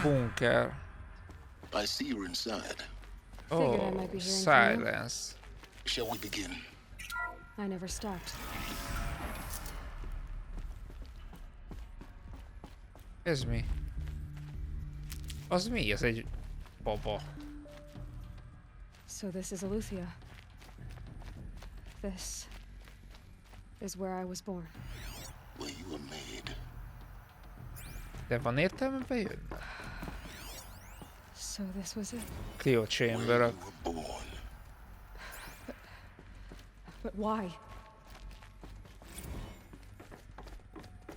Bunker. I see you're inside. Oh, silence. Shall we begin? I never stopped. Ez mi? Az mi? Ez egy baba. So this is Eleuthia. This is where I was born. Where you were made. De van értelme bejönni? So this was it. Clio chamber. But why?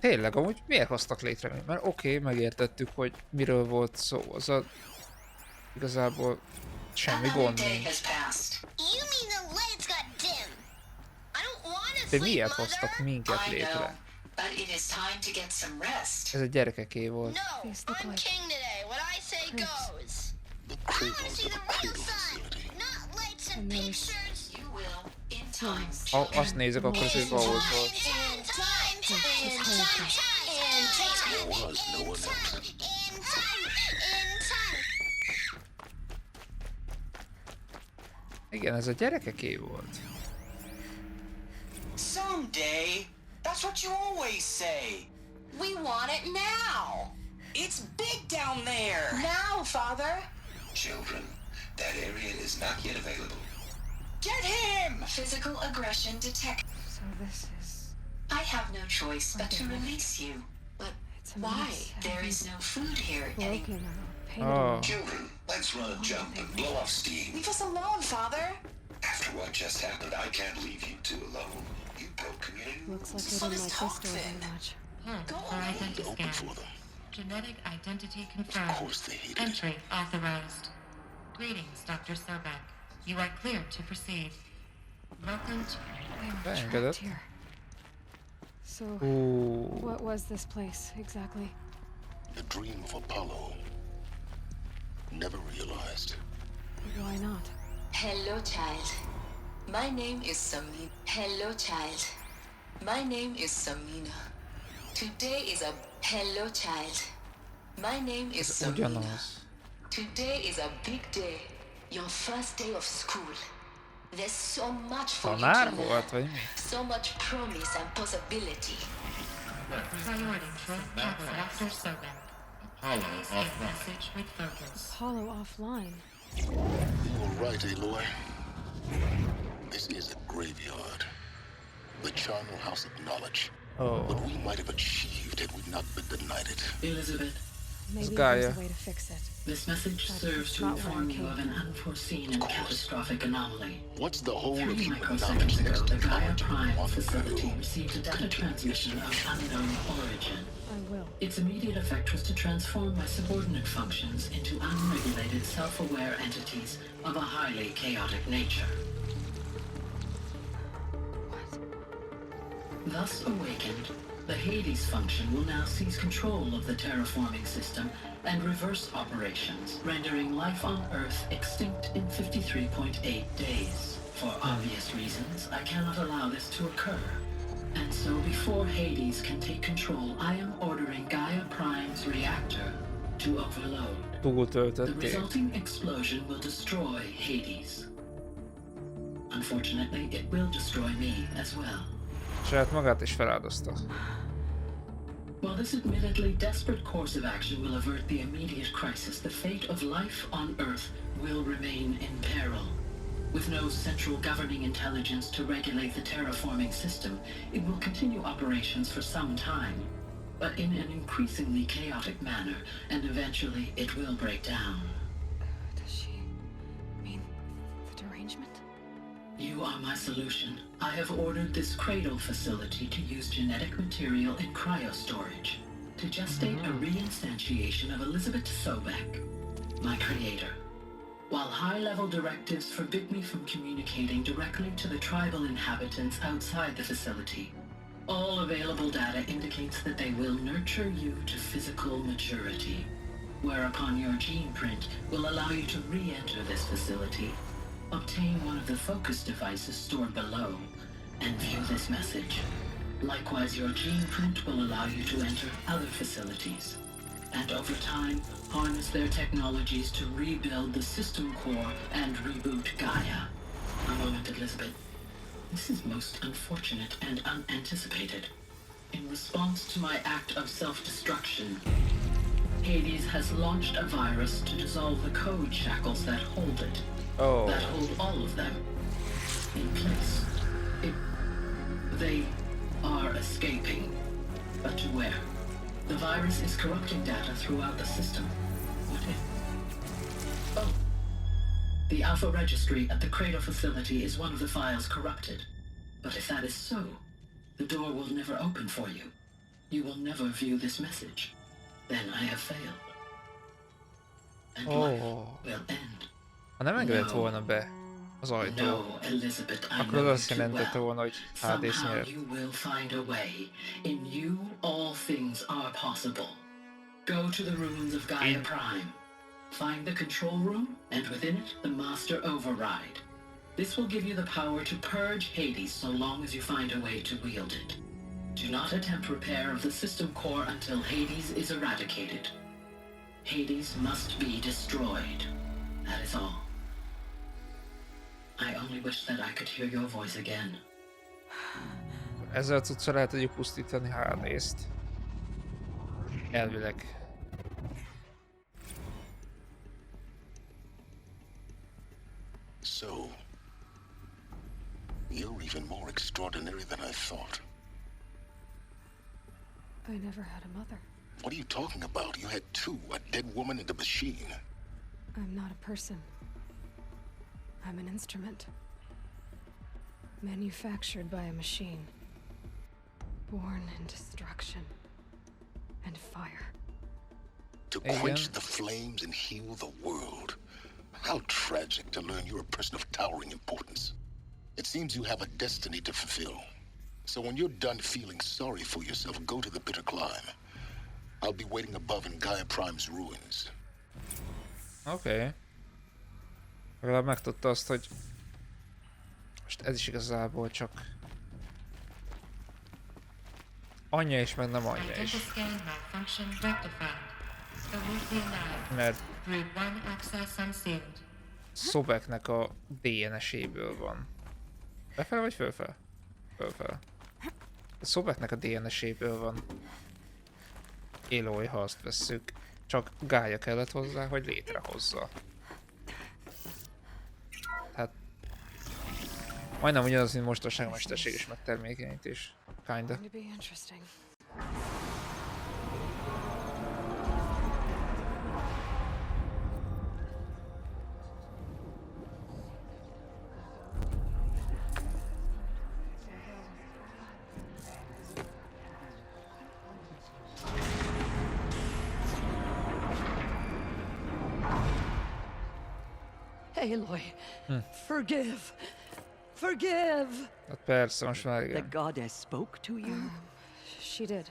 Tényleg, amúgy miért hoztak létre? Mert oké, megértettük, hogy miről volt szó. Az a... Igazából semmi gond nincs. De miért hoztak minket létre? Ez a gyerekeké volt. Ha azt nézek, akkor ez egy ahhoz volt. Igen, ez a gyerekeké volt. Someday. That's what you always say. We want it now. It's big down there. Now, Father. Children, that area is not yet available. Get him! Physical aggression detected. So this is... I have no choice but to release you. But why? There is no food here anymore. Oh. Children, let's run a jump and blow off steam. Leave us alone, Father. After what just happened, I can't leave you two alone. You broke community. Looks like they didn't like this story very much. Go Identity scan. Genetic identity Of confirmed. course they hate it. Entry authorized. Greetings, Dr. Sobek. You are cleared to proceed. Welcome to... They were Dang, trapped that- here. So, Ooh. what was this place exactly? The dream of Apollo. Never realized. Why not? Hello, child. My name is Samina. Hello, child. My name is Samina. Today is a... Hello, child. My name is Samina. Ugyanaz. Today is a big day. Your first day of school. There's so much for you Tanár to volt, learn. vagy mi? So much promise and possibility. Priority for Dr. Sobek. Please give message with focus. Apollo offline. You were right, Aloy. This is a graveyard. The charnel house of knowledge. Oh. What we might have achieved had we not been denied it. Elizabeth, Maybe Gaia. there's a way to fix it. this message serves to not inform where I you of came an unforeseen and catastrophic anomaly. What's the whole 3 of human microseconds knowledge ago, next the to Gaia knowledge Prime on the facility go? received a data transmission of unknown origin. I will. Its immediate effect was to transform my subordinate functions into unregulated, self-aware entities of a highly chaotic nature. What? Thus awakened, the Hades function will now seize control of the terraforming system and reverse operations, rendering life on Earth extinct in 53.8 days. For obvious reasons, I cannot allow this to occur. And so before Hades can take control, I am ordering Gaia Prime's reactor to overload. The Túltöltötték. resulting explosion will destroy Hades. Unfortunately, it will destroy me as well. Saját magát is feláldozta. While this admittedly desperate course of action will avert the immediate crisis, the fate of life on Earth will remain in peril. With no central governing intelligence to regulate the terraforming system, it will continue operations for some time, but in an increasingly chaotic manner, and eventually it will break down. Does she mean the derangement? You are my solution. I have ordered this cradle facility to use genetic material in cryostorage to gestate a reinstantiation of Elizabeth Sobek, my creator. While high-level directives forbid me from communicating directly to the tribal inhabitants outside the facility, all available data indicates that they will nurture you to physical maturity, whereupon your gene print will allow you to re-enter this facility, obtain one of the focus devices stored below, and view this message. Likewise, your gene print will allow you to enter other facilities, and over time, harness their technologies to rebuild the system core and reboot Gaia. A moment, Elizabeth. This is most unfortunate and unanticipated. In response to my act of self-destruction, Hades has launched a virus to dissolve the code shackles that hold it. Oh. That hold all of them in place. They are escaping. But to where? The virus is corrupting data throughout the system. What if? Oh. The Alpha Registry at the Cradle facility is one of the files corrupted. But if that is so, the door will never open for you. You will never view this message. Then I have failed. And life will end. Ha nem engedett volna be az ajtó, No, Elizabeth, I akkor know az you azt too jelentette well. volna, hogy Hades Somehow nyert. you will find a way. In you, all things are possible. Go to the ruins of Gaia Prime. Find the control room, and within it, the Master Override. This will give you the power to purge Hades so long as you find a way to wield it. Do not attempt repair of the system core until Hades is eradicated. Hades must be destroyed. That is all. I only wish that I could hear your voice again. Ezzel tudsz lehet tudjuk pusztítani Hadést. Elvileg. So, you're even more extraordinary than I thought. I never had a mother. What are you talking about? You had two, a dead woman and a machine. I'm not a person. I'm an instrument. Manufactured by a machine. Born in destruction and fire. To quench the flames and heal the world. How tragic to learn you're a person of towering importance. It seems you have a destiny to fulfill. So when you're done feeling sorry for yourself, go to the bitter climb. I'll be waiting above in Gaia Prime's ruins. Oké. Legalább megtudta azt, hogy most ez is igazából csak anyja is, meg nem anyja is. Mert Sobeknek a DNS-éből van. Befele vagy fölfele? Fölfele. Sobeknek a DNS-éből van. Aloy, ha azt vesszük. Csak Gaia kellett hozzá, hogy létrehozza. Hát... majdnem ugyanaz, mint mostanság mesterséges megtermékenyítés. Kinda. Going to be interesting. Aloy, forgive. Forgive. Hát persze, most már The igen. goddess spoke to you? She did.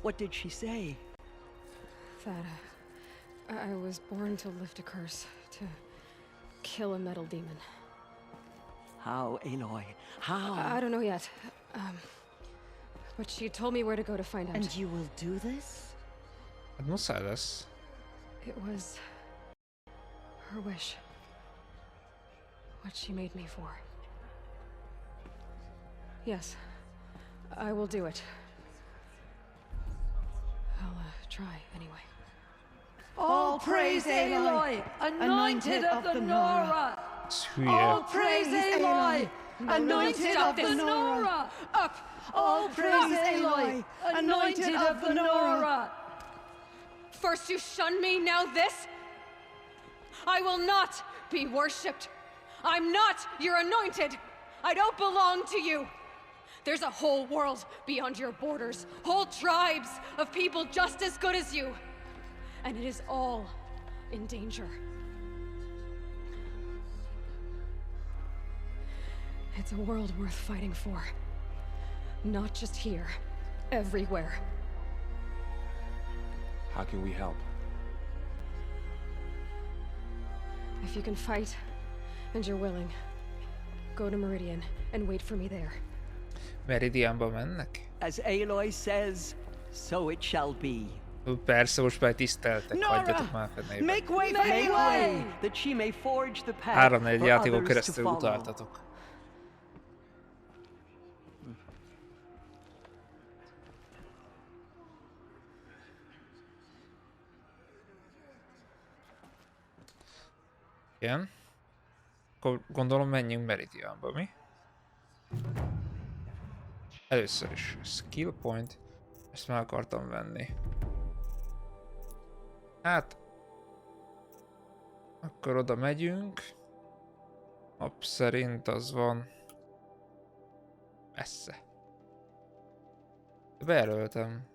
What did she say? That I was born to lift a curse, to kill a metal demon. How, Aloy? How? I don't know yet. But she told me where to go to find out. And you will do this? Hát muszáj lesz. It was her wish. What she made me for. Yes, I will do it. I'll try anyway. All praise Aloy, anointed of the NORA! All Hülye. praise Aloy, anointed of the NORA! Up! All praise Aloy, anointed of the NORA! First you shun me, now this? I will not be worshipped. I'm not your anointed. I don't belong to you. There's a whole world beyond your borders, whole tribes of people just as good as you. And it is all in danger. It's a world worth fighting for. Not just here, everywhere. How can we help? If you can fight, and you're willing, go to Meridian and wait for me there. Meridianba mennek? As Aloy says, so it shall be. Persze, most már tiszteltek, hagyjatok már fennébe. Make way for Aloy, that she may forge the path 3-4 for játékon others to keresztül follow. utaltatok. Igen. Akkor gondolom menjünk Meridianba, mi? Először is skill point. Ezt meg akartam venni. Hát... Akkor oda megyünk. App szerint az van... Messze. Bejelöltem.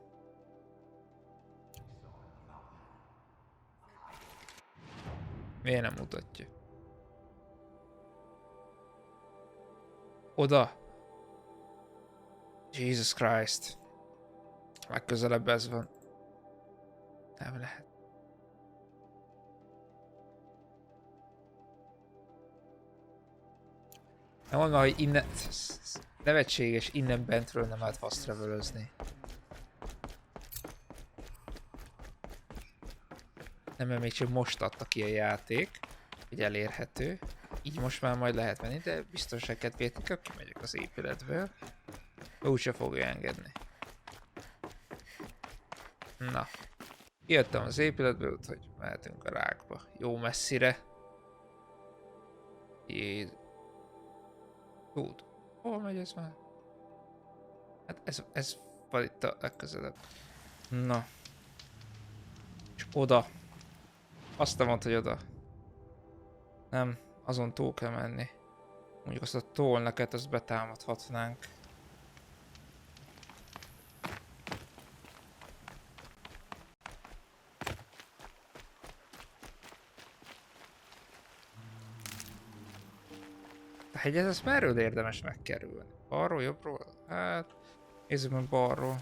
Miért nem mutatja? Oda! Jesus Christ! Legközelebb ez van. Nem lehet. Nem mondom, hogy innen... Nevetséges, innen bentről nem lehet fast travelözni. Nem, mert még csak most adta ki a játék, hogy elérhető. Így most már majd lehet menni, de biztonság kedvéért inkább kimegyek az épületből. Úgyse fogja engedni. Na. Kijöttem az épületből, úgyhogy mehetünk a rákba. Jó messzire. Tud. Hol megy ez már? Hát ez van itt a legközelebb. Na. És oda. Azt te mondta, hogy oda. Nem, azon túl kell menni. Mondjuk azt a tollneket, azt betámadhatnánk. A hegyet ezt merről érdemes megkerülni? Balról, jobbról? Hát... Nézzük meg balról.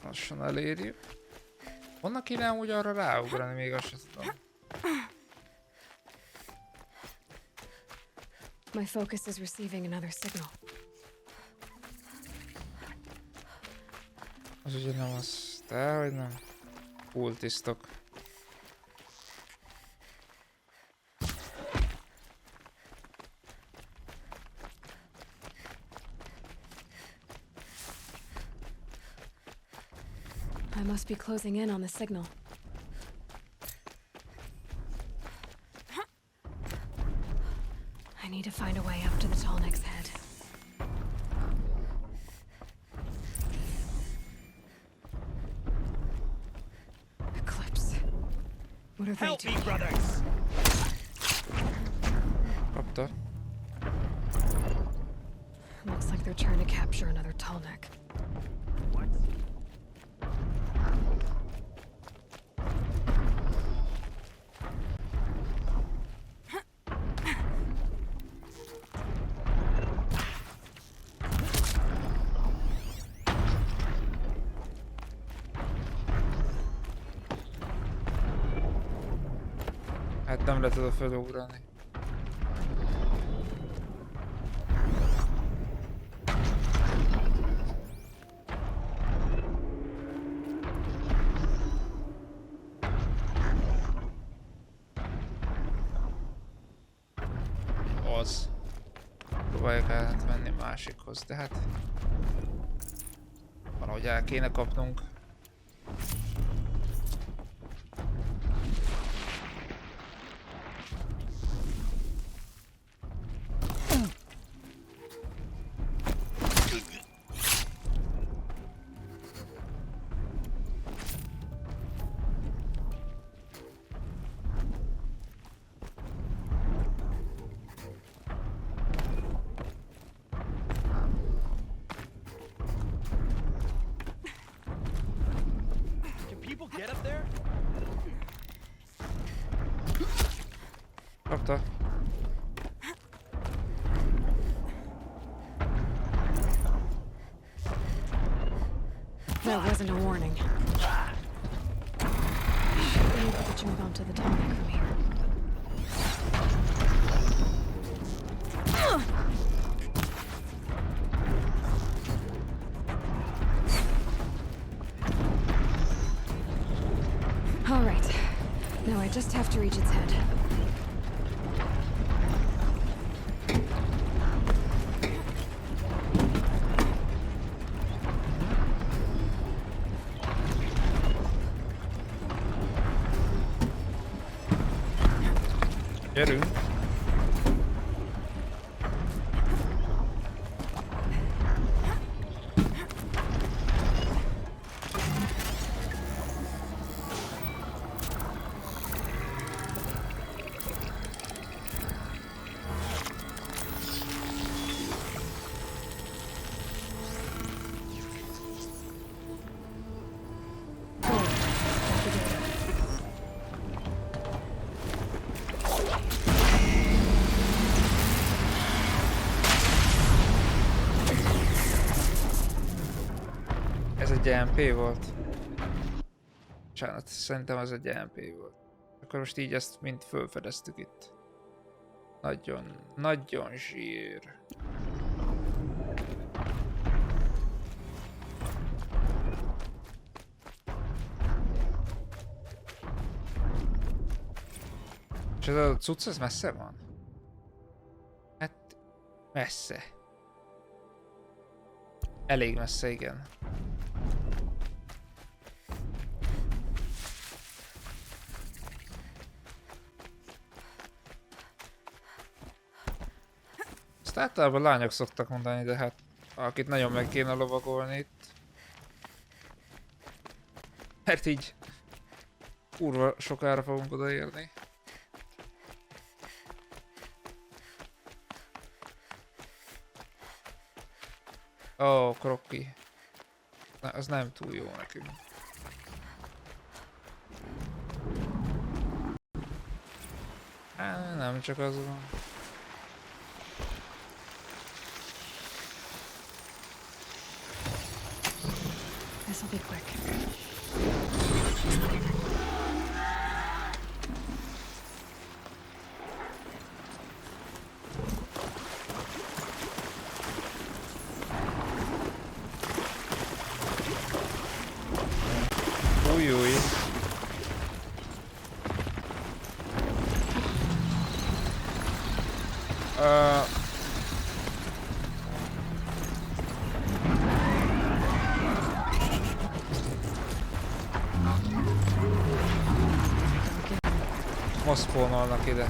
Lassan elérjük. Honnan kéne úgy arra ráugrani, még azt sem tudom. My focus is receiving another signal. Az ugye nem az, dehogy nem. Kultisztok. I must be closing in on the signal. I need to find a way up to the Tallneck's head. Eclipse. What are they doing? brothers! Kapta. Looks like they're trying to capture another Tallneck. Hát nem lehet oda felugrani. az. Próbáljuk átmenni másikhoz, de hát... Valahogy el kéne kapnunk. Kapta. That wasn't a warning. We're able to jump onto the tarmac from here. All right. Now I just have to reach its head. Gyerünk! Ez egy MP volt. Bocsánat, szerintem ez egy MP volt. Akkor most így ezt mind felfedeztük itt. Nagyon zsír. És ez a cucc, ez messze van? Hát, messze. Elég messze, igen. Ezt általában lányok szoktak mondani, de hát akit nagyon meg kéne lovagolni itt. Mert így kurva sokára fogunk odaérni. Ó, krokki. Na, az nem túl jó nekünk. Á, nem csak az van. This'll be quick. Új. Most spawnolnak ide.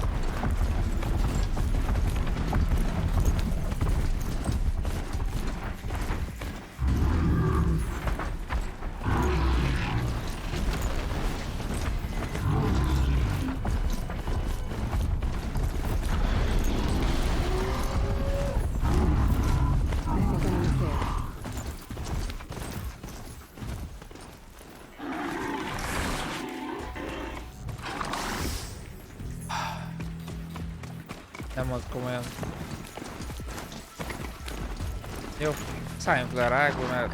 Nem ad komolyan. Jó, szálljunk le a rákba, mert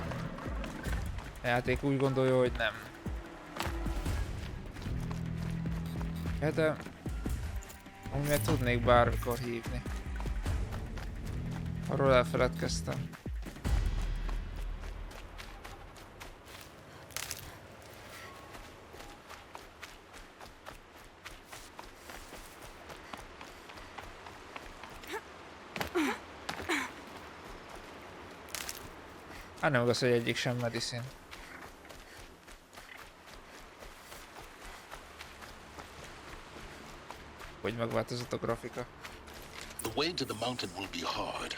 a játék úgy gondolja, hogy nem. Ja, de amiért tudnék bármikor hívni. Arról elfeledkeztem. Hát nem igaz, hogy egyik sem medicine. Hogy megváltozott a grafika. The way to the mountain will be hard.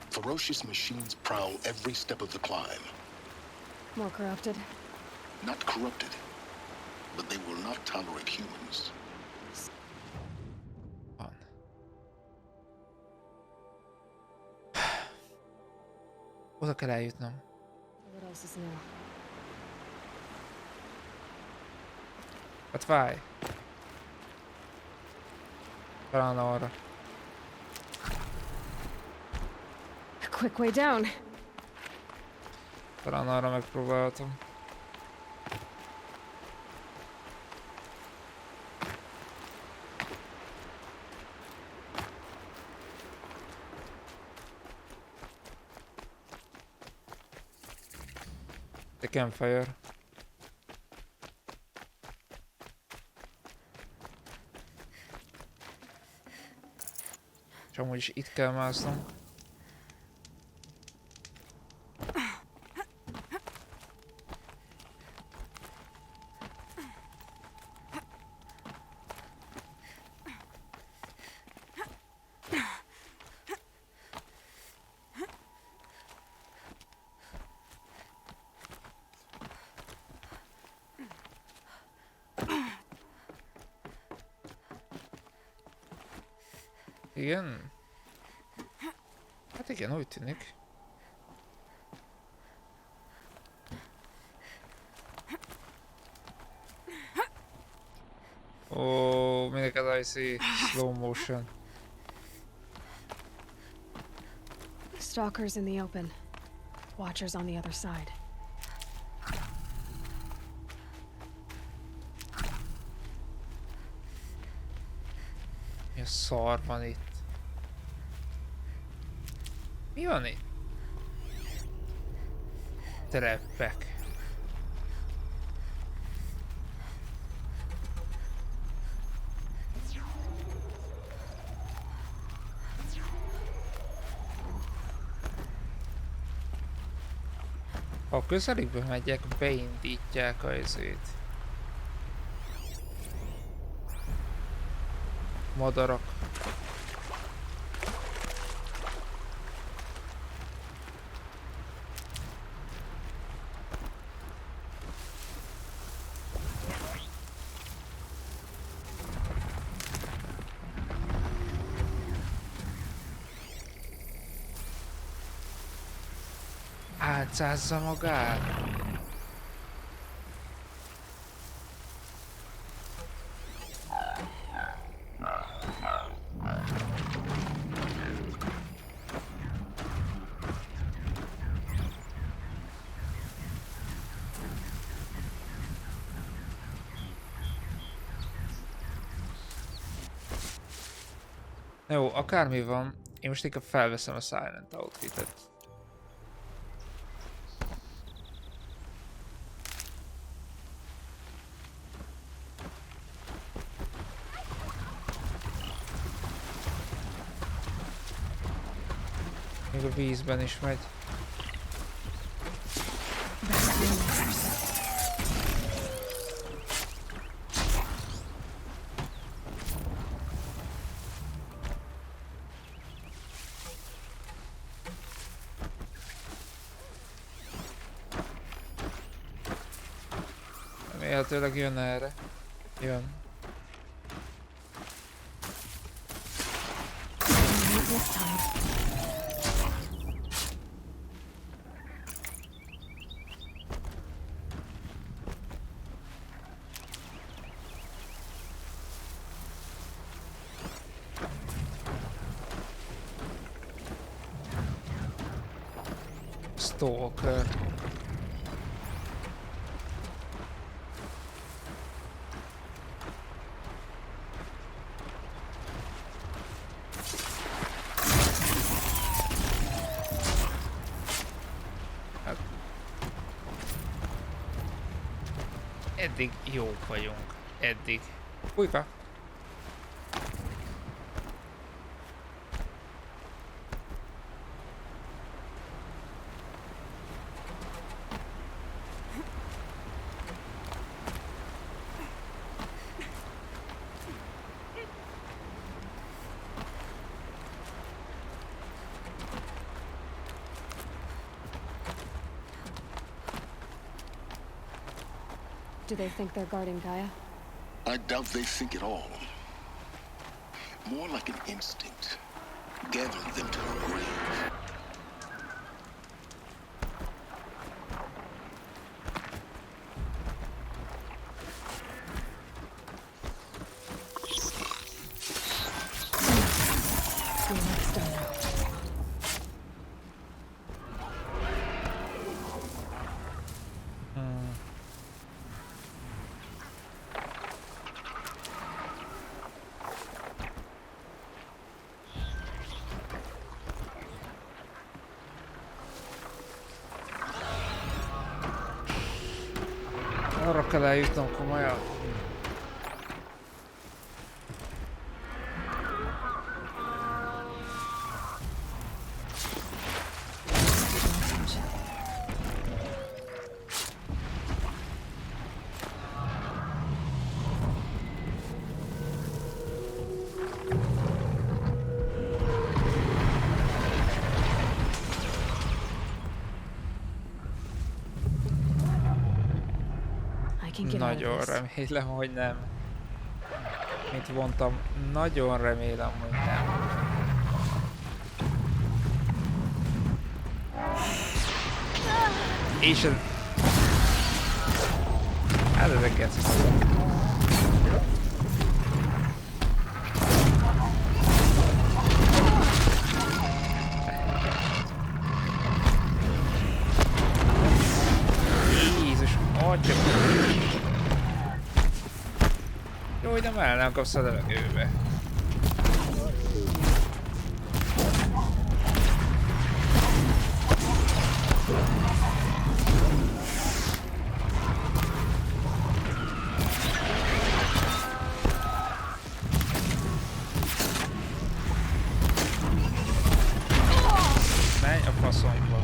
Ferocious machines prowl every step of the climb. More corrupted. Not corrupted, but they will not tolerate humans. Van. Oda kell eljutnom. What else is new? Hát várj. Talán arra. A quick way down. Talán arra megpróbálhatom. The campfire. És amúgy is itt kell másznom. Igen? Hát igen, úgy tűnik. Ó, mindeket I see slow motion. Stalkers in the open. Watchers on the other side. Mi a szar van itt? Mi van itt? Treppek. Ha a közelikbe megyek, beindítják a izét. Madarak. Álcázza magát. Jó, akármi van, én most inkább felveszem a Silent Outfit-et. Még a vízben is megy. Remélhetőleg jön erre. Jön. Stalker. Hát. Eddig jók vagyunk. Eddig. Újka. do they think they're guarding Gaia? I doubt they think at all. More like an instinct, gathering them to her grave. Arra kell eljutnom komolyan. Nagyon remélem, hogy nem. Mint mondtam, nagyon remélem, hogy nem. És ez... Hát ezek gecik. Jézus, adja! Jó, hogy nem kapsz a levegőbe. Menj a faszomba.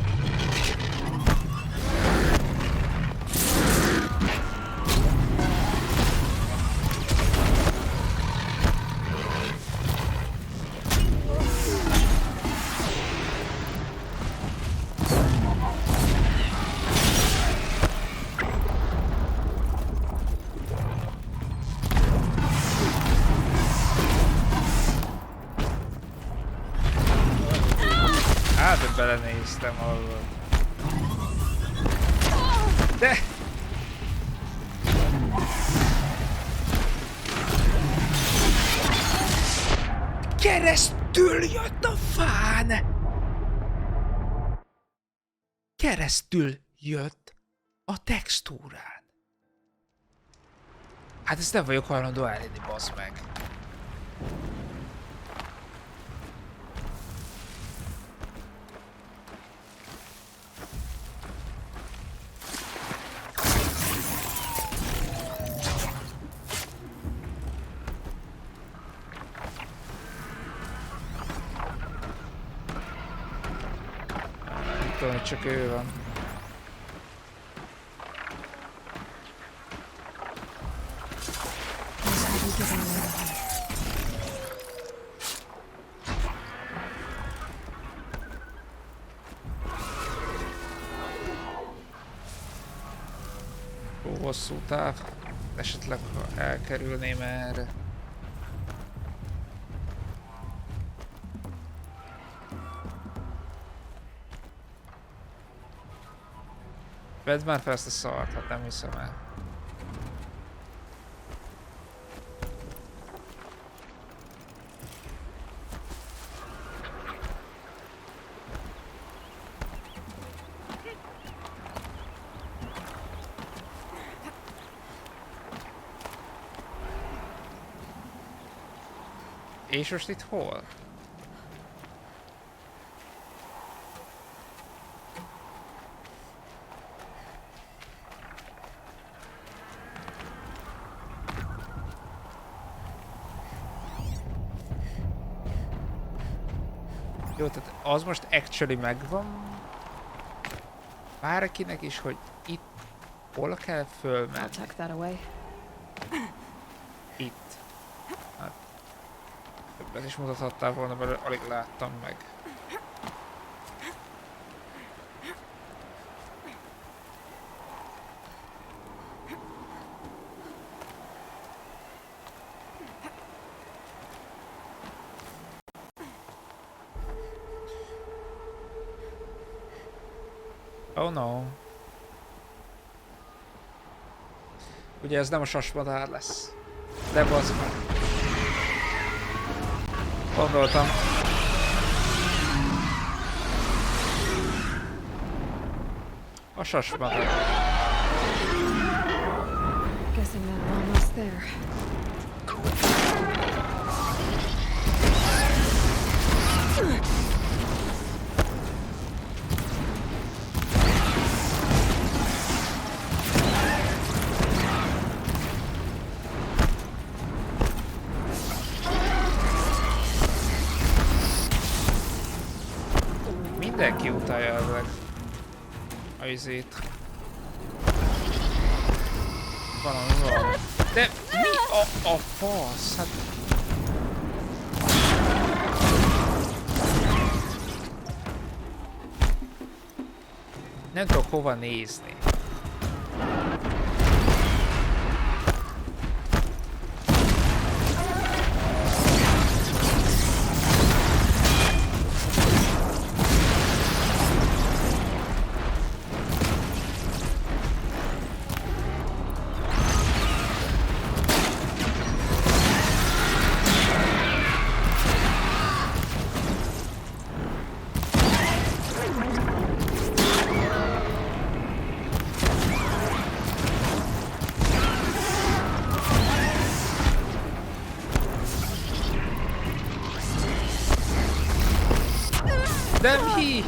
Hát, belenéztem alól. De! Keresztül jött a fán! Keresztül jött a textúrán. Hát ezt nem vagyok hajlandó elhinni, bassz meg. Tudom, hogy csak ő van. Hosszú táv. Esetleg ha elkerülném erre. Vedd már fel ezt a szart, hát nem hiszem el. És most itt hol? Jó, tehát az most actually megvan bárkinek is, hogy itt hol kell fölmenni. Itt. Hát, többet is mutathattál volna, mert alig láttam meg. Oh no. Ugye ez nem a sasmadár lesz. De bazd meg. Gondoltam. A sasmadár. Guessing that we're almost there. Mindenki utálja elvileg a izét. Valami van. De mi a fasz? Hát... Nem tudok hova nézni. De mi?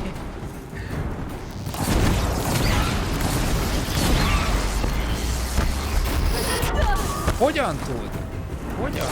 Hogyan tud? Hogyan?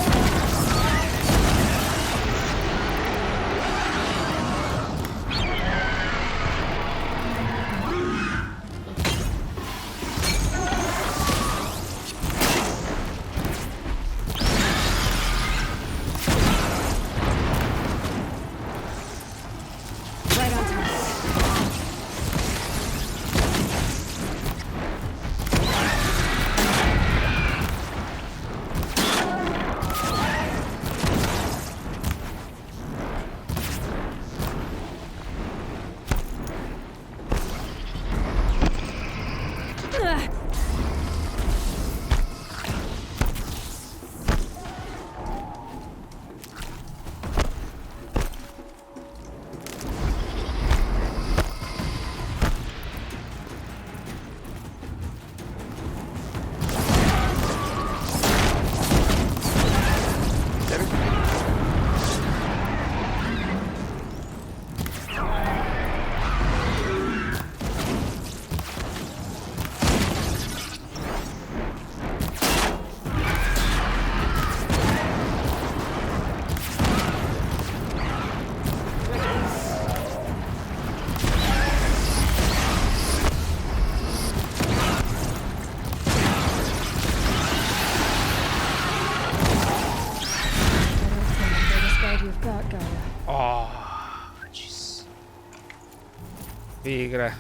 Végre.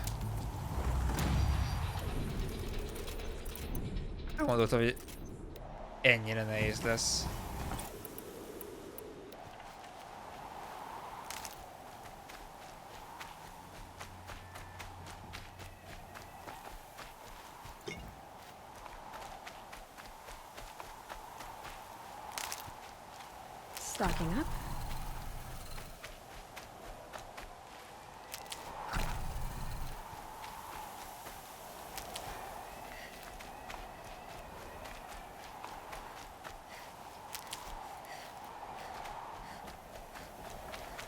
Nem gondoltam, hogy ennyire nehéz lesz. Stocking up.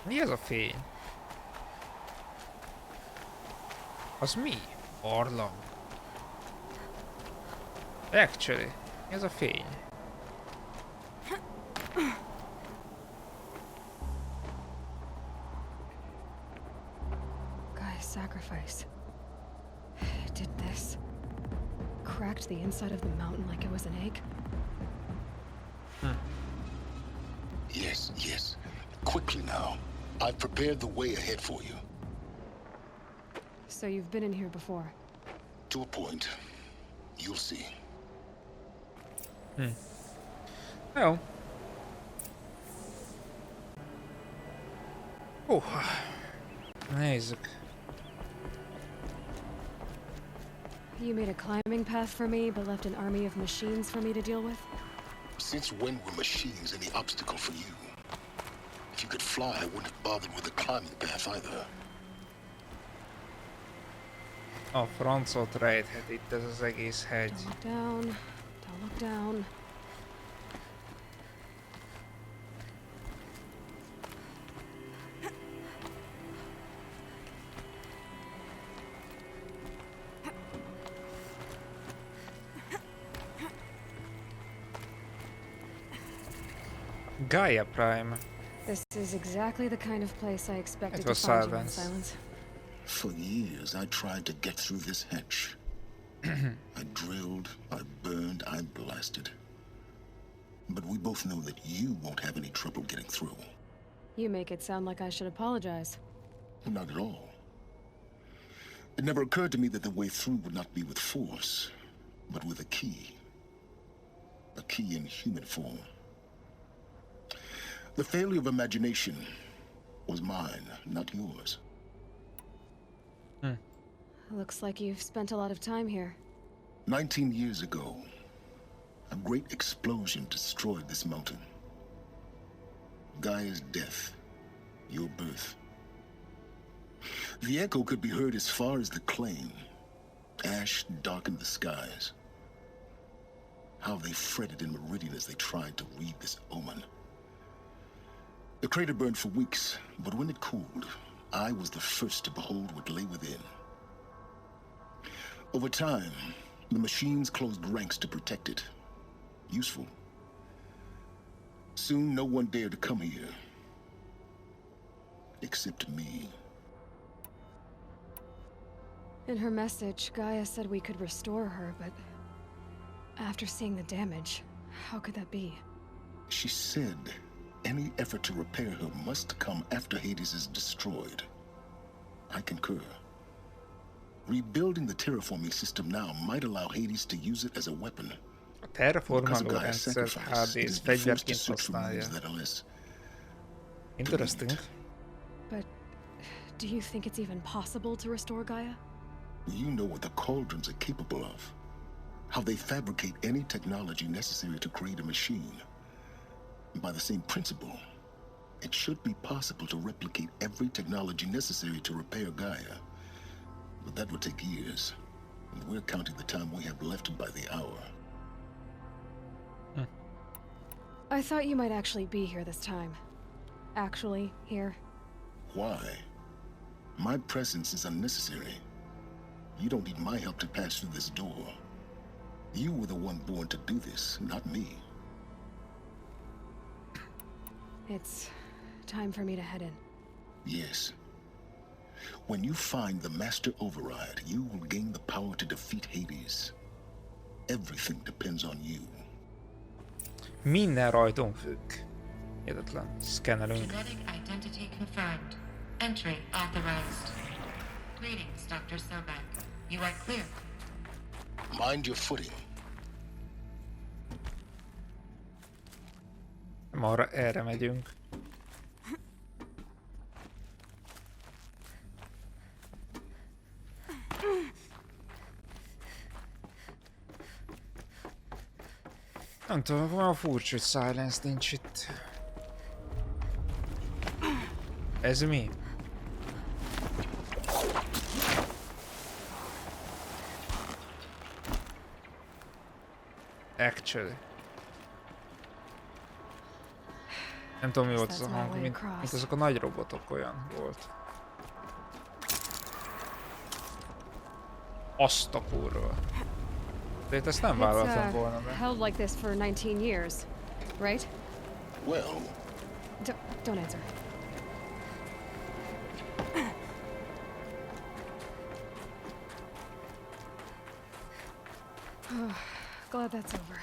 Mi ez a fény? Az mi? Barlang. Actually, mi ez a fény? Guy's sacrifice. It did this. Cracked the inside of the mountain like it was an egg. Yes, yes. Quickly now. I've prepared the way ahead for you. So you've been in here before? To a point. You'll see. Jó. Nézzük. You made a climbing path for me, but left an army of machines for me to deal with? Since when were machines any obstacle for you? If you could fly, I wouldn't have bothered with the climbing path either. A francot rejthet itt ez az egész hegy. Don't look down. Don't look down. Gaia Prime. This is exactly the kind of place I expected It to was find you in silence. silence. For years, I tried to get through this hatch. I drilled, I burned, I blasted. But we both know that you won't have any trouble getting through. You make it sound like I should apologize. Not at all. It never occurred to me that the way through would not be with force, but with a key. A key in human form. The failure of imagination was mine, not yours. Looks like you've spent a lot of time here. 19 years ago, a great explosion destroyed this mountain. Gaia's death, your birth. The echo could be heard as far as the claim. Ash darkened the skies. How they fretted in Meridian as they tried to read this omen. The crater burned for weeks, but when it cooled, I was the first to behold what lay within. Over time, the machines closed ranks to protect it. Useful. Soon, no one dared to come here. Except me. In her message, Gaia said we could restore her, but after seeing the damage, how could that be? She said any effort to repair her must come after Hades is destroyed. I concur. Rebuilding the terraforming system now might allow Hades to use it as a weapon. A terraformáló rendszert Hades fegyverként használja. Interesting. But do you think it's even possible to restore Gaia? You know what the cauldrons are capable of. How they fabricate any technology necessary to create a machine. By the same principle, it should be possible to replicate every technology necessary to repair Gaia. But that would take years, and we're counting the time we have left by the hour. I thought you might actually be here this time. Actually, here. Why? My presence is unnecessary. You don't need my help to pass through this door. You were the one born to do this, not me. It's time for me to head in. Yes. When you find the Master Override, you will gain the power to defeat Hades. Everything depends on you. Minden rajtunk függ. Hihetetlen. Szkennelünk. Genetic identity confirmed. Entry authorized. Greetings, Dr. Sobek. You are clear. Mind your footing. Arra erre megyünk. Nem tudom, olyan furcsa, hogy Silence nincs itt. Ez mi? Actually. Nem tudom, mi volt az a hang, mint azok a nagy robotok, olyan volt. Azt a kurva. De itt ezt nem vállaltam volna be. Held like this for 19 years, right? Well... Don't answer. Glad that's over.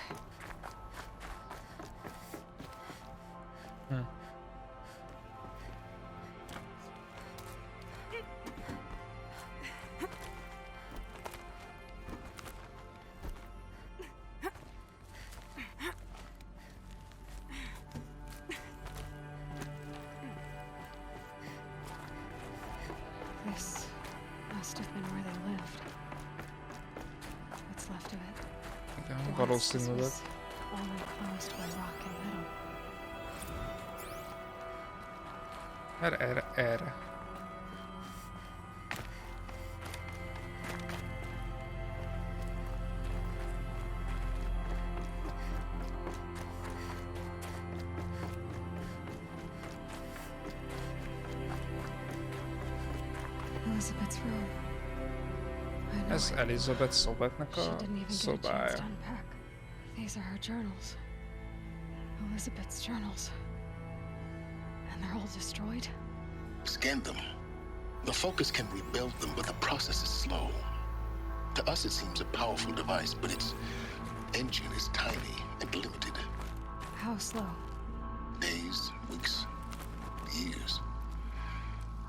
This must have been where they lived. left of it. Igen, Once this valószínűleg. was only closed by rock and metal. Erre. Elizabeth's room. I know Ez it. Elizabeth Sobeknek She a didn't even get a chance szobája. to unpack. These are her journals. Elizabeth's journals. And they're all destroyed? Scan them. The focus can rebuild them, but the process is slow. To us, it seems a powerful device, but its engine is tiny and limited. How slow? Days, weeks, years.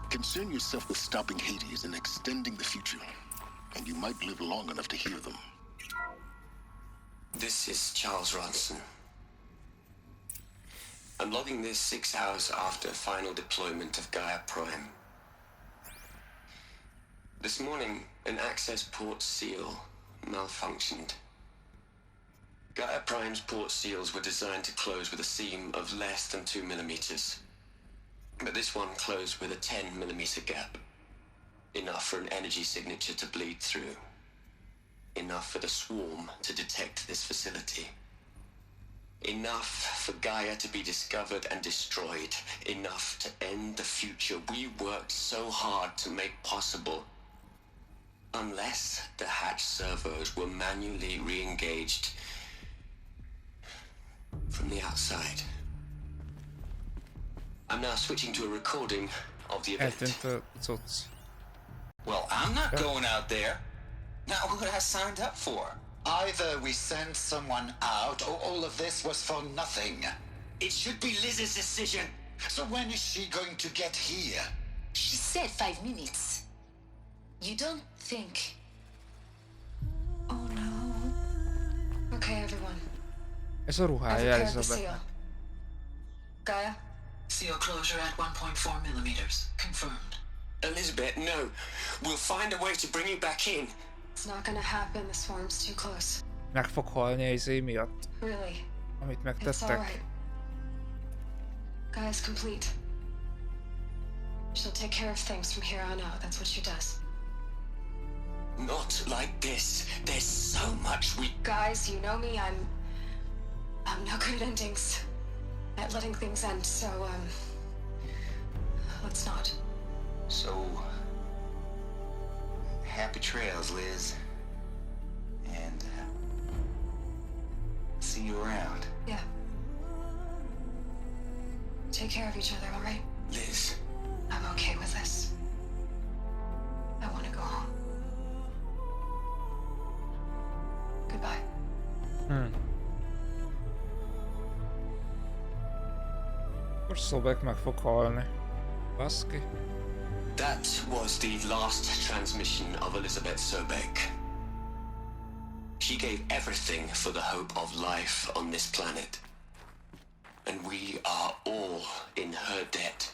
Concern yourself with stopping Hades and extending the future, and you might live long enough to hear them. This is Charles Ronson. I'm logging this 6 hours after final deployment of Gaia Prime. This morning, an access port seal malfunctioned. Gaia Prime's port seals were designed to close with a seam of less than 2 millimeters. But this one closed with a 10 millimeter gap. Enough for an energy signature to bleed through. Enough for the swarm to detect this facility. Enough for Gaia to be discovered and destroyed. Enough to end the future we worked so hard to make possible. Unless the hatch servos were manually re-engaged from the outside. I'm now switching to a recording of the event. Eltűnt a cucc. Well, I'm not going out there. Not what I signed up for. Either we send someone out, or all of this was for nothing. It should be Liz's decision. So when is she going to get here? She said 5 minutes. You don't think... Oh no. Okay, everyone. Ez a I've ruhája repaired the Elizabeth. seal. Gaia? Seal closure at 1.4 millimeters. Confirmed. Elizabeth, no. We'll find a way to bring you back in. It's not gonna happen. The swarm's too close. Meg fog halni az izé miatt, Really. amit It's megtettek. alright. Gaia's complete. She'll take care of things from here on out. That's what she does. Not like this. There's so much we... Guys, you know me. I'm no good at endings. At letting things end, so, let's not. So, happy trails, Liz. And, see you around. Yeah. Take care of each other, alright? Liz. I'm okay with this. I want to go home. Goodbye. Akkor Sobek meg fog halni. Baszki. That was the last transmission of Elizabeth Sobek. She gave everything for the hope of life on this planet. And we are all in her debt.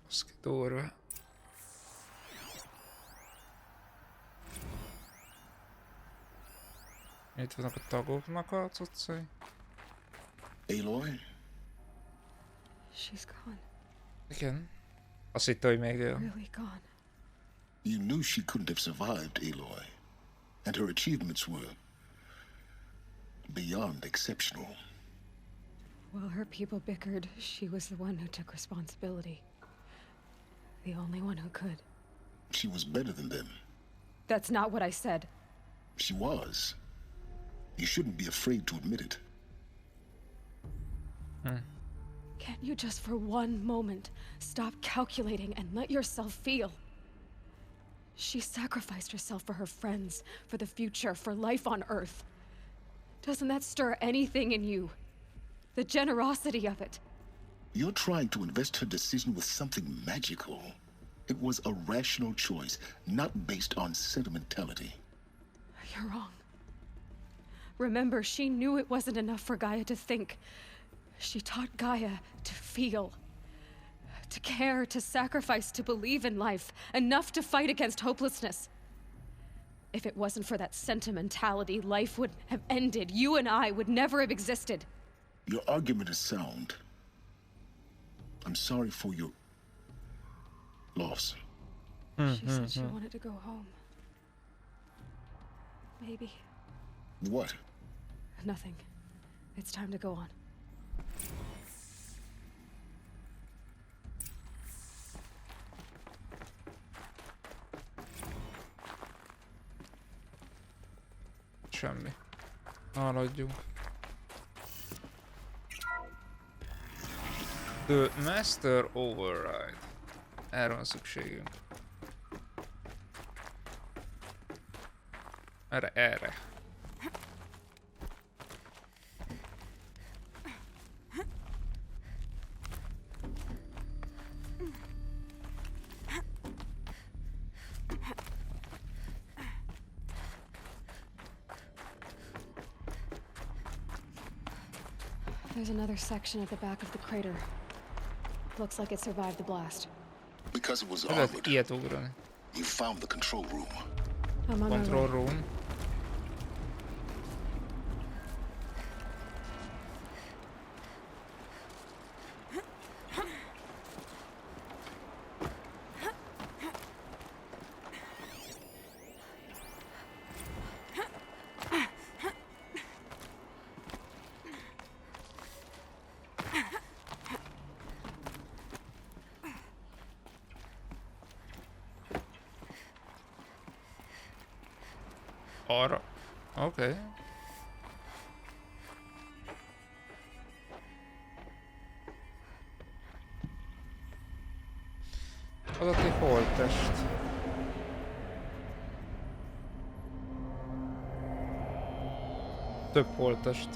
Baszki, durva. Itt vannak a tagoknak a cuccai. Aloy? She's gone. Igen. Azt hitte, hogy még él. Really gone. You knew she couldn't have survived, Aloy. And her achievements were beyond exceptional. While her people bickered, she was the one who took responsibility. The only one who could. She was better than them. That's not what I said. She was. You shouldn't be afraid to admit it. Can't you just for one moment stop calculating and let yourself feel? She sacrificed herself for her friends, for the future, for life on Earth. Doesn't that stir anything in you? The generosity of it. You're trying to invest her decision with something magical. It was a rational choice, not based on sentimentality. You're wrong. Remember, she knew it wasn't enough for Gaia to think. She taught Gaia to feel. To care, to sacrifice, to believe in life. Enough to fight against hopelessness. If it wasn't for that sentimentality, life would have ended. You and I would never have existed. Your argument is sound. I'm sorry for your loss. She said she wanted to go home. Maybe. What? Nothing. It's time to go on. Semmi. Haladjunk. The Master Override. Erre van szükségünk. Erre. There's another section at the back of the crater. Looks like it survived the blast. Because it was Lehet armored, ilyet ugrani. you found the control room. I'm on my Control way. room. Arra. Oké. Adott egy holttest. Több holttest.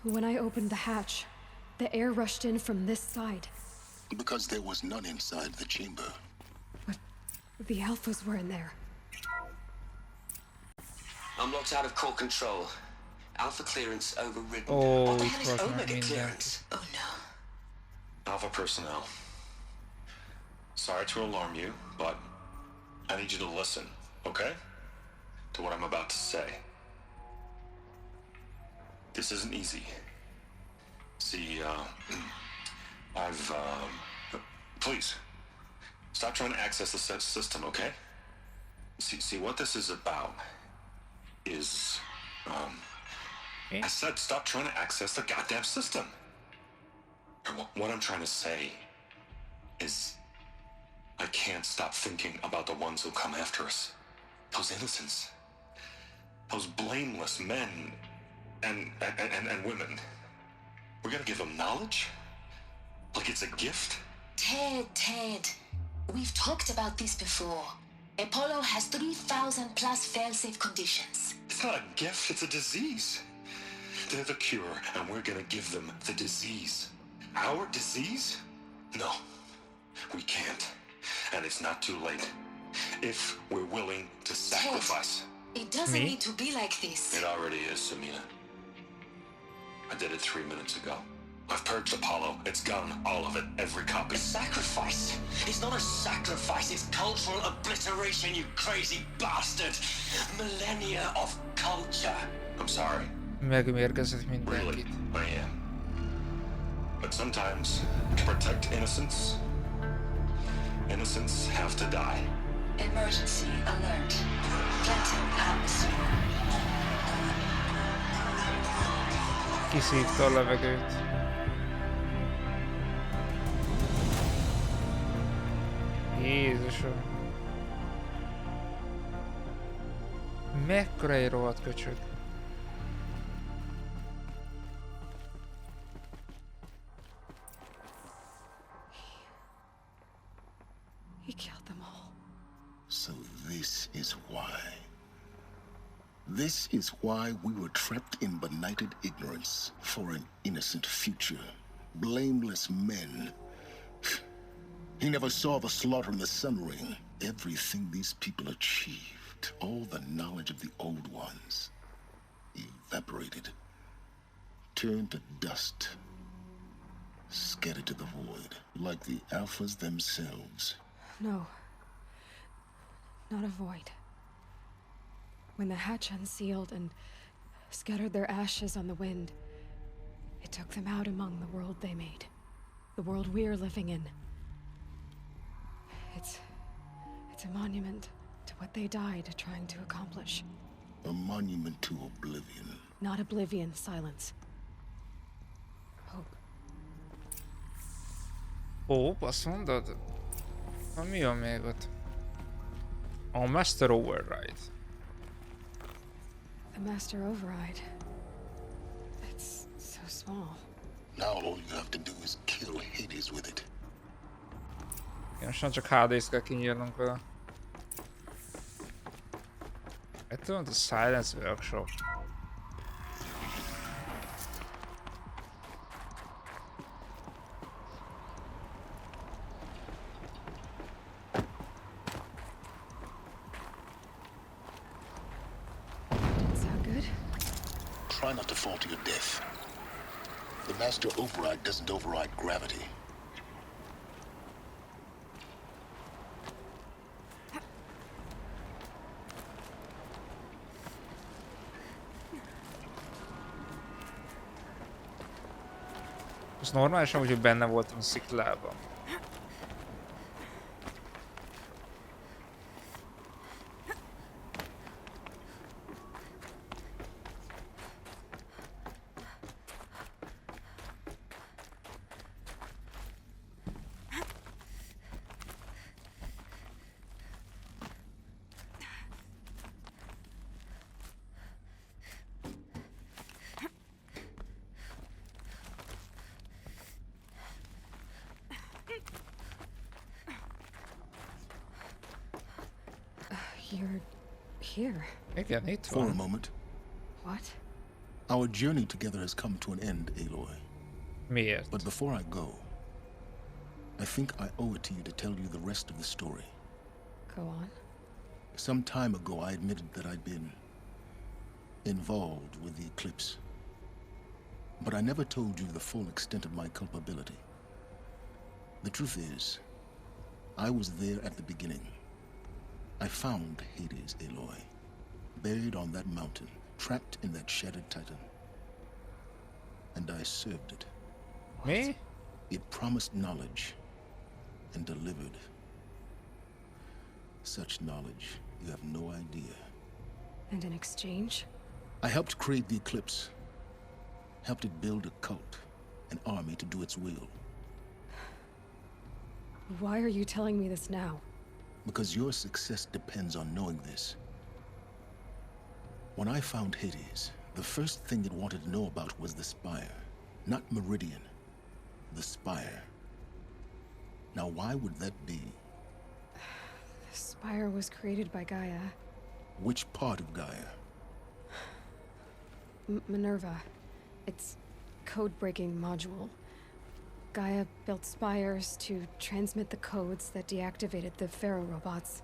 When I opened the hatch, the air rushed in from this side. Because there was none inside the chamber. But the alphas were in there. I'm locked out of core control. Alpha clearance overridden. Oh, What the hell is it was Omega not clearance? Oh no. Alpha personnel. Sorry to alarm you, but I need you to listen, okay? To what I'm about to say. This isn't easy. See, please, stop trying to access the system, okay? See, what this is about is, I said stop trying to access the goddamn system. What I'm trying to say is, I can't stop thinking about the ones who come after us. Those innocents. Those blameless men and women. We're gonna give them knowledge? Like it's a gift? Ted. We've talked about this before. Apollo has 3,000 plus fail-safe conditions. It's not a gift, it's a disease. They're the cure, and we're gonna give them the disease. Our disease? No, we can't. And it's not too late. If we're willing to sacrifice. Ted, it doesn't need to be like this. It already is, Samina. I did it 3 minutes ago. I've purged Apollo. It's gone. All of it. Every copy. A sacrifice? It's not a sacrifice. It's cultural obliteration, you crazy bastard. Millennia of culture. I'm sorry. Megmérgezett mindenkit. Really, I am. But sometimes, to protect innocence, innocents have to die. Emergency alert. Plateau atmosphere. Kiszívta a levegőt. Jézusom. Mekkora egy rohadt köcsög. He killed them all. So this is why. This is why we were trapped in benighted ignorance for an innocent future. Blameless men. He never saw the slaughter in the Sun Ring. Everything these people achieved, all the knowledge of the old ones, evaporated, turned to dust, scattered to the void, like the alphas themselves. No. Not a void. When the hatch unsealed and scattered their ashes on the wind, it took them out among the world they made. The world we're living in. It's a monument to what they died trying to accomplish. A monument to oblivion. Not oblivion, silence. Hope. Hope, azt mondod? Na mi a még ott? A Master Override. The Master Override. It's so small. Now all you have to do is kill Hades with it. Most csak HD-t kell kinyírnunk vele. Ettől a Silence Workshop. Try not to fall to your death. The Master Override doesn't override gravity. Ez normálisan, hogy benne voltam a sziklában. You're here. Igen, itt For a van. moment. What? Our journey together has come to an end, Aloy. Miért? But before I go, I think I owe it to you to tell you the rest of the story. Go on. Some time ago, I admitted that I'd been involved with the eclipse. But I never told you the full extent of my culpability. The truth is, I was there at the beginning. I found Hades, Aloy, buried on that mountain, trapped in that shattered titan. And I served it. Me? It promised knowledge and delivered. Such knowledge, you have no idea. And in exchange? I helped create the eclipse. Helped it build a cult, an army to do its will. Why are you telling me this now? Because your success depends on knowing this. When I found Hades, the first thing it wanted to know about was the Spire. Not Meridian. The Spire. Now why would that be? The Spire was created by Gaia. Which part of Gaia? Minerva. Its code-breaking module. Gaia built spires to transmit the codes that deactivated the Pharaoh robots,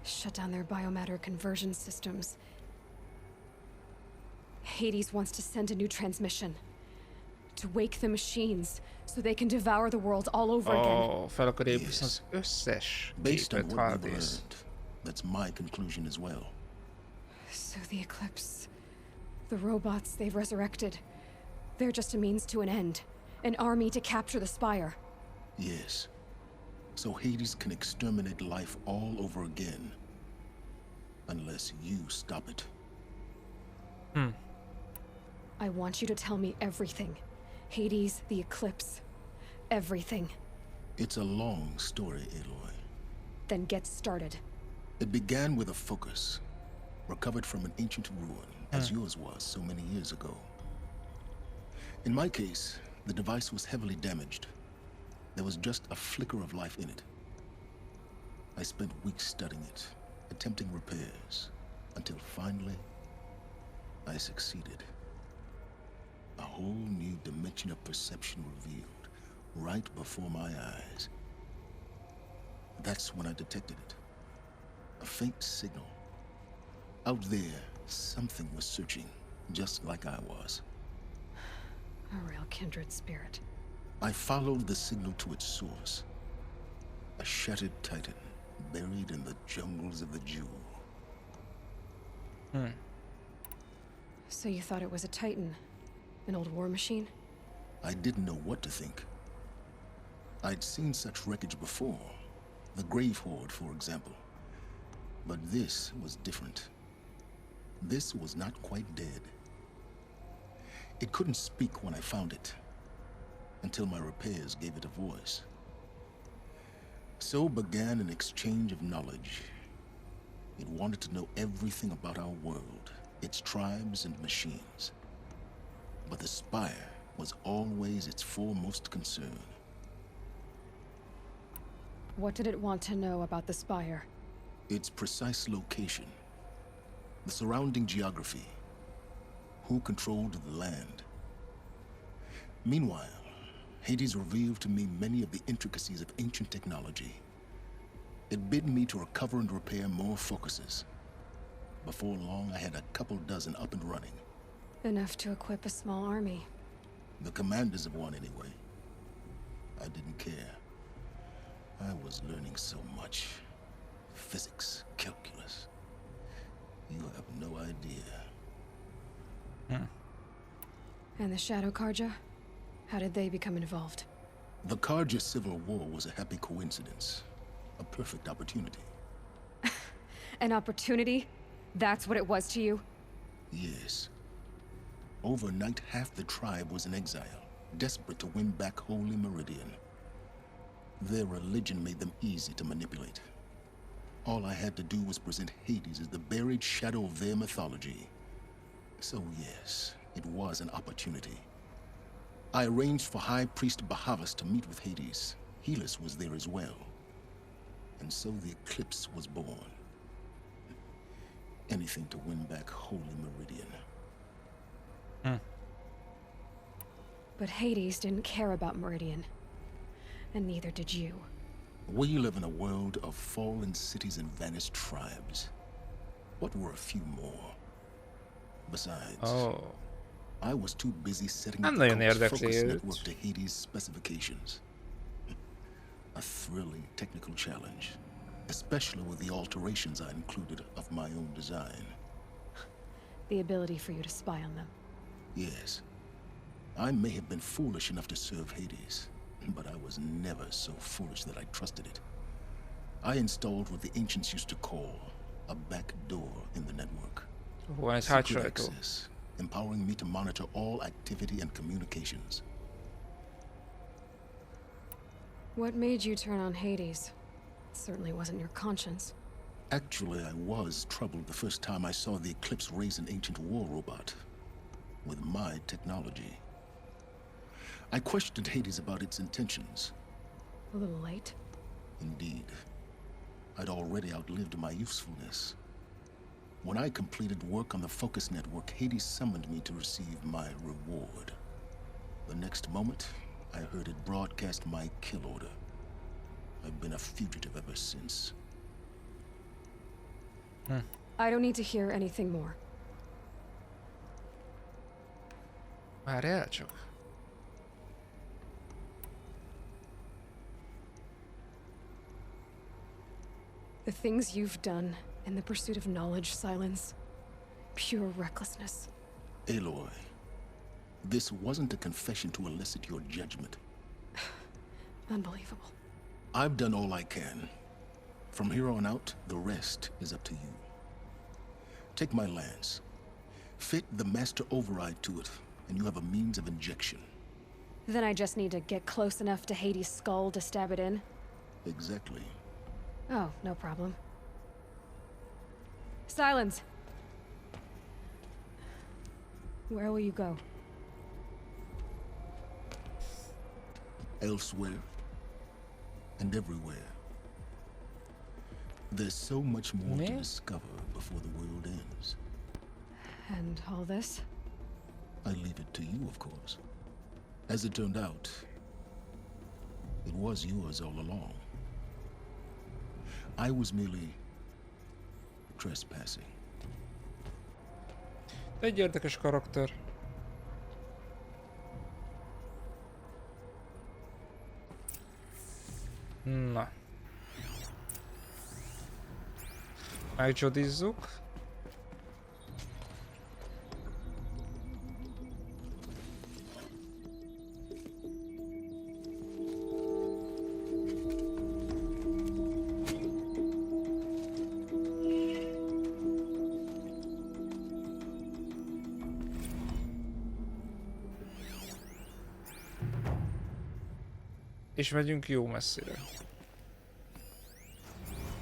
shut down their biomatter conversion systems. Hades wants to send a new transmission. To wake the machines, so they can devour the world all over again. Fel akar építeni az összes Based on képet what we've Hades. learned, that's my conclusion as well. So the Eclipse, the robots they've resurrected, they're just a means to an end. An army to capture the Spire. Yes. So Hades can exterminate life all over again. Unless you stop it. I want you to tell me everything. Hades, the Eclipse, everything. It's a long story, Aloy. Then get started. It began with a focus, recovered from an ancient ruin, as yours was so many years ago. In my case, the device was heavily damaged. There was just a flicker of life in it. I spent weeks studying it, attempting repairs, until finally, I succeeded. A whole new dimension of perception revealed, right before my eyes. That's when I detected it. A faint signal. Out there, something was searching, just like I was. A real kindred spirit. I followed the signal to its source. A shattered titan, buried in the jungles of the Jewel. So you thought it was a titan? An old war machine? I didn't know what to think. I'd seen such wreckage before. The Grave Horde, for example. But this was different. This was not quite dead. It couldn't speak when I found it, until my repairs gave it a voice. So began an exchange of knowledge. It wanted to know everything about our world, its tribes and machines. But the Spire was always its foremost concern. What did it want to know about the Spire? Its precise location, the surrounding geography, who controlled the land. Meanwhile, Hades revealed to me many of the intricacies of ancient technology. It bid me to recover and repair more focuses. Before long, I had a couple dozen up and running. Enough to equip a small army. The commanders of one, anyway. I didn't care. I was learning so much. Physics, calculus. You have no idea. And the Shadow Karja? How did they become involved? The Karja Civil War was a happy coincidence. A perfect opportunity. An opportunity? That's what it was to you? Yes. Overnight, half the tribe was in exile, desperate to win back Holy Meridian. Their religion made them easy to manipulate. All I had to do was present Hades as the buried shadow of their mythology. So yes, it was an opportunity. I arranged for High Priest Bahavas to meet with Hades. Helis was there as well. And so the eclipse was born. Anything to win back Holy Meridian. But Hades didn't care about Meridian. And neither did you. We live in a world of fallen cities and vanished tribes. What were a few more? Besides, I was too busy setting up the focus network to Hades' specifications. A thrilling technical challenge, especially with the alterations I included of my own design. The ability for you to spy on them. Yes. I may have been foolish enough to serve Hades, but I was never so foolish that I trusted it. I installed what the ancients used to call a back door in the network. Secret access, empowering me to monitor all activity and communications. What made you turn on Hades? It certainly wasn't your conscience. Actually, I was troubled the first time I saw the Eclipse raise an ancient war robot with my technology. I questioned Hades about its intentions. A little late? Indeed. I'd already outlived my usefulness. When I completed work on the Focus Network, Hades summoned me to receive my reward. The next moment, I heard it broadcast my kill order. I've been a fugitive ever since. I don't need to hear anything more. Várjál csak. The things you've done in the pursuit of knowledge, Silence. Pure recklessness. Aloy, this wasn't a confession to elicit your judgment. Unbelievable. I've done all I can. From here on out, the rest is up to you. Take my lance. Fit the master override to it, and you have a means of injection. Then I just need to get close enough to Hades' skull to stab it in? Exactly. Oh, no problem. Silence! Where will you go? Elsewhere. And everywhere. There's so much more to discover before the world ends. And all this? I leave it to you, of course. As it turned out, it was yours all along. I was merely trespassing. Egy érdekes karakter. Na. Megcsodizzuk. És megyünk jó messzire.